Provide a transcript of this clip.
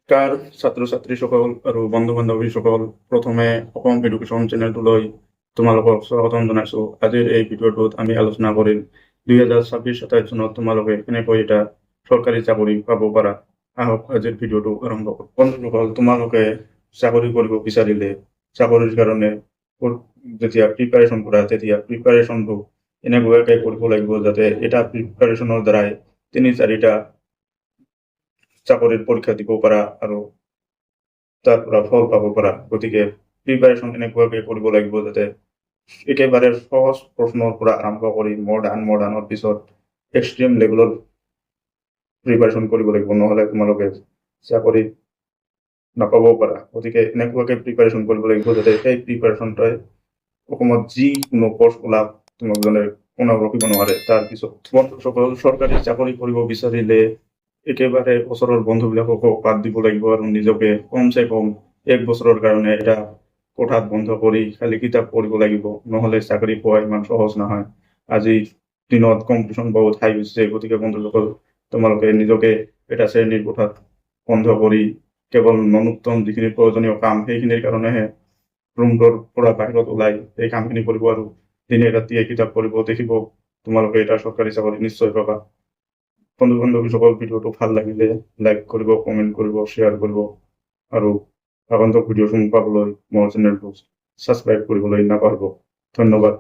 নমস্কাৰ ছাত্ৰ-ছাত্ৰী সকল আৰু বন্ধু-বান্ধৱী সকল। প্ৰথমে অসম এডুকেশ্যন চেনেলটোলৈ তোমালোকক স্বাগতম জনাইছোঁ। আজিৰ এই ভিডিঅ'টোত আমি আলোচনা কৰিম 2026-27 চনত তোমালোকে কেনেকৈ এটা চৰকাৰী চাকৰি পাব পাৰা। আহক আজিৰ ভিডিঅ'টো আৰম্ভ কৰোঁ। বন্ধুসকল, তোমালোকে চাকৰি কৰিব বিচাৰিলে চাকৰিৰ কাৰণে যেতিয়া প্ৰিপাৰেশ্যন কৰা, তেতিয়া প্ৰিপাৰেশ্যনটো এনেকুৱাকৈ কৰিব লাগিব যাতে এটা প্ৰিপাৰেশ্যনৰ দ্বাৰাই 3-4টা চাকৰিৰ পৰীক্ষা দিব পাৰা আৰু তাৰ পৰা ফল পাব পাৰা। গতিকে প্ৰিপাৰেশ্যন এনেকুৱাকৈ কৰিব লাগিব যাতে একেবাৰে সহজ প্ৰশ্নৰ পৰা আৰম্ভ কৰি মডাৰ্ণৰ পিছত এক্সট্ৰিম লেভেলৰ প্ৰিপাৰেশ্যন কৰিব লাগিব, নহ'লে তোমালোকে চাকৰি নাপাবও পাৰা। গতিকে এনেকুৱাকৈ প্ৰিপাৰেশ্যন কৰিব লাগিব যাতে সেই প্ৰিপাৰেশ্যনটোৱে অসমত যিকোনো পষ্ট ওলাওক তোমাক যেনে কোনেও ৰখিব নোৱাৰে। তাৰপিছত বন্ধুসকল, চৰকাৰী চাকৰি কৰিব বিচাৰিলে একেবাৰে ওচৰৰ বন্ধুবিলাককো বাদ দিব লাগিব আৰু নিজকে কমচে কম 1 বছৰৰ কাৰণে এটা কোঠাত বন্ধ কৰি খালি কিতাপ পঢ়িব লাগিব, নহ'লে চাকৰি পোৱা ইমান সহজ নহয়। আজিৰ দিনত কম্পিটিশ্যন বহুত হাই হৈছে। গতিকে বন্ধুসকল, তোমালোকে নিজকে এটা শ্ৰেণীৰ কোঠাত বন্ধ কৰি কেৱল ন্যূনতম যিখিনি প্ৰয়োজনীয় কাম সেইখিনিৰ কাৰণেহে ৰুমটোৰ পৰা বাহিৰত ওলাই এই কামখিনি কৰিব আৰু দিনে ৰাতিয়ে কিতাপ পঢ়িব, দেখিব তোমালোকে এটা চৰকাৰী চাকৰি নিশ্চয় পাবা। বন্ধু-বান্ধৱীসকল, ভিডিঅ'টো ভাল লাগিলে লাইক কৰিব, কমেণ্ট কৰিব, শ্বেয়াৰ কৰিব আৰু আগন্তুক ভিডিঅ'সমূহ পাবলৈ মোৰ চেনেলটো ছাবস্ক্ৰাইব কৰিবলৈ নাপাহৰিব। ধন্যবাদ।